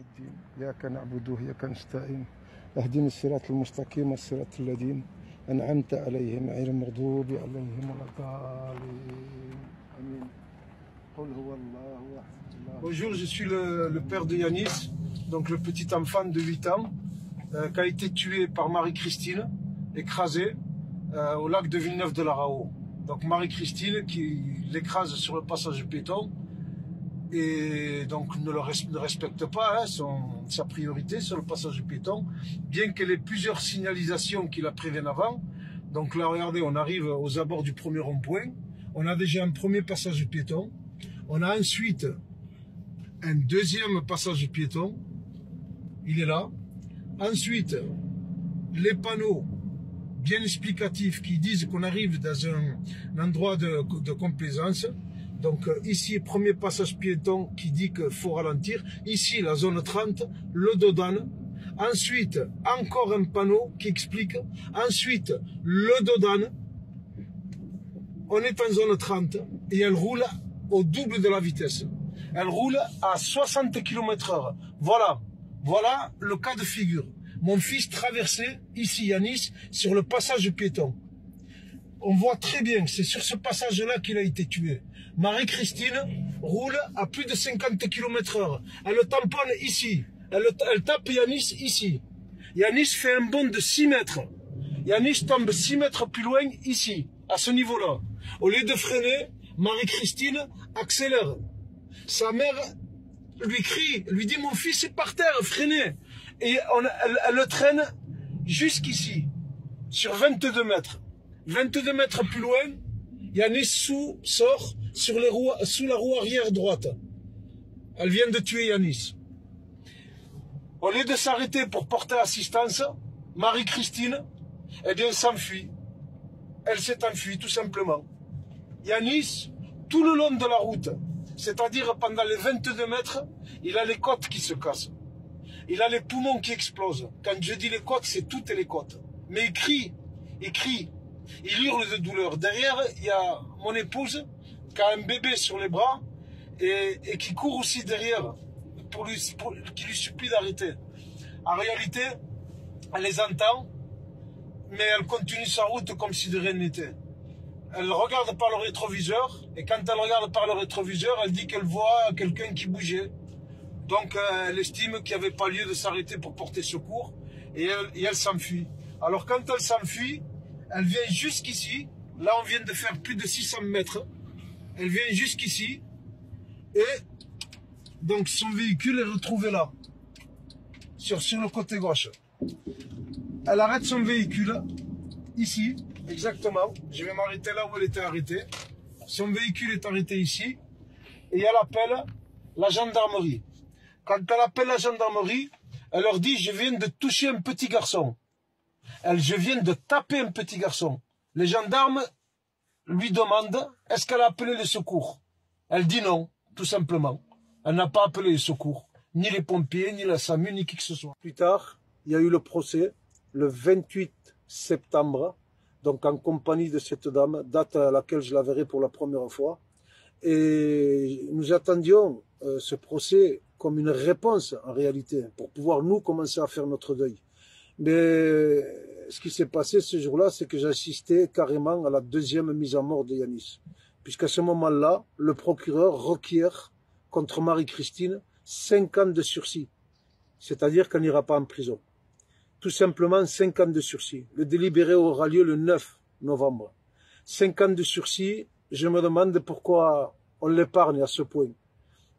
الدين إياك نعبد وإياك نستعين اهدنا الصراط المستقيم الصراط الذين أنعمت عليهم غير المغضوب عليهم ولا الضالين آمين. قل هو الله أحد. Bonjour, je suis le père de Yanis, donc le petit enfant de 8 ans qui a été tué par Marie-Christine, écrasé au lac de Villeneuve de la Raho. Donc Marie-Christine qui l'écrase sur le passage piéton et donc ne respecte pas sa priorité sur le passage piéton, bien qu'elle ait plusieurs signalisations qui la préviennent avant. Donc là, regardez, on arrive aux abords du premier rond-point, on a déjà un premier passage piéton, on a ensuite un deuxième passage piéton, il est là. Ensuite, les panneaux bien explicatifs qui disent qu'on arrive dans un endroit de complaisance. Donc ici, premier passage piéton qui dit qu'il faut ralentir. Ici, la zone 30, le Dodane. Ensuite, encore un panneau qui explique. Ensuite, le Dodane. On est en zone 30 et elle roule au double de la vitesse. Elle roule à 60 km/h. Voilà le cas de figure. Mon fils traversait ici Yanis sur le passage piéton. On voit très bien, c'est sur ce passage-là qu'il a été tué. Marie-Christine roule à plus de 50 km/h. Elle le tamponne ici. Elle tape Yanis ici. Yanis fait un bond de 6 mètres. Yanis tombe 6 mètres plus loin ici, à ce niveau-là. Au lieu de freiner, Marie-Christine accélère. Sa mère lui crie, lui dit « Mon fils est par terre, freinez !» Et elle le traîne jusqu'ici, sur 22 mètres. 22 mètres plus loin, Yanis sort sous la roue arrière droite. Elle vient de tuer Yanis. Au lieu de s'arrêter pour porter assistance, Marie-Christine, eh bien, s'enfuit. Elle s'est enfuie, tout simplement. Yanis, tout le long de la route, c'est-à-dire pendant les 22 mètres, il a les côtes qui se cassent. Il a les poumons qui explosent. Quand je dis les côtes, c'est toutes les côtes. Mais il crie, il hurle de douleur. Derrière, il y a mon épouse qui a un bébé sur les bras et qui court aussi derrière qui lui supplie d'arrêter. En réalité, elle les entend, mais elle continue sa route comme si de rien n'était. Elle regarde par le rétroviseur et quand elle regarde par le rétroviseur, elle dit qu'elle voit quelqu'un qui bougeait. Donc elle estime qu'il n'y avait pas lieu de s'arrêter pour porter secours et elle s'enfuit. Alors quand elle s'enfuit, elle vient jusqu'ici. Là on vient de faire plus de 600 mètres. Elle vient jusqu'ici et donc son véhicule est retrouvé là, sur le côté gauche. Elle arrête son véhicule ici, exactement. Je vais m'arrêter là où elle était arrêtée. Son véhicule est arrêté ici et elle appelle la gendarmerie. Quand elle appelle la gendarmerie, elle leur dit « Je viens de toucher un petit garçon. » Je viens de taper un petit garçon. Les gendarmes lui demandent « Est-ce qu'elle a appelé les secours ?» Elle dit non, tout simplement. Elle n'a pas appelé les secours. Ni les pompiers, ni la SAMU, ni qui que ce soit. Plus tard, il y a eu le procès, le 28 septembre, donc en compagnie de cette dame, date à laquelle je la verrai pour la première fois. Et nous attendions ce procès comme une réponse en réalité, pour pouvoir nous commencer à faire notre deuil. Mais ce qui s'est passé ce jour-là, c'est que j'assistais carrément à la deuxième mise à mort de Yanis. Puisqu'à ce moment-là, le procureur requiert contre Marie-Christine 5 ans de sursis. C'est-à-dire qu'elle n'ira pas en prison. Tout simplement 5 ans de sursis. Le délibéré aura lieu le 9 novembre. 5 ans de sursis, je me demande pourquoi on l'épargne à ce point.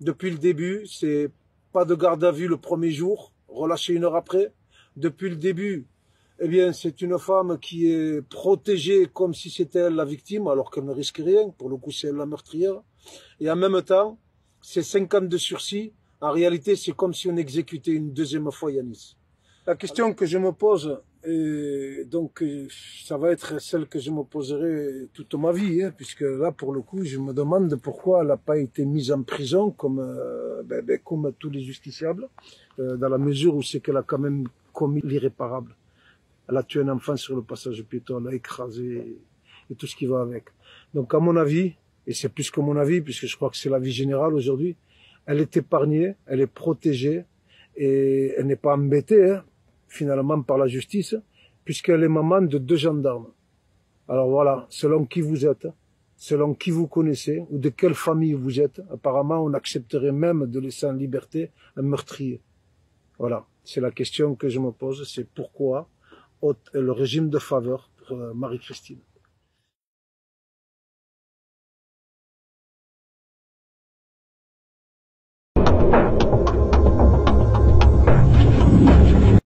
Depuis le début, c'est pas de garde à vue le premier jour, relâché 1 heure après. Depuis le début, eh bien, c'est une femme qui est protégée comme si c'était elle la victime, alors qu'elle ne risque rien. Pour le coup, c'est elle la meurtrière. Et en même temps, ces 5 ans de sursis, en réalité, c'est comme si on exécutait une deuxième fois Yanis. La question que je me pose, et donc ça va être celle que je me poserai toute ma vie, hein, puisque là, pour le coup, je me demande pourquoi elle n'a pas été mise en prison comme tous les justiciables, dans la mesure où c'est qu'elle a quand même commis l'irréparable. Elle a tué un enfant sur le passage piéton, elle a écrasé et tout ce qui va avec. Donc à mon avis, et c'est plus que mon avis, puisque je crois que c'est l'avis général aujourd'hui, elle est épargnée, elle est protégée, Et elle n'est pas embêtée, hein, finalement, par la justice, puisqu'elle est maman de 2 gendarmes. Alors voilà, selon qui vous êtes, selon qui vous connaissez, ou de quelle famille vous êtes, apparemment on accepterait même de laisser en liberté un meurtrier. Voilà, c'est la question que je me pose, c'est pourquoi le régime de faveur pour Marie-Christine.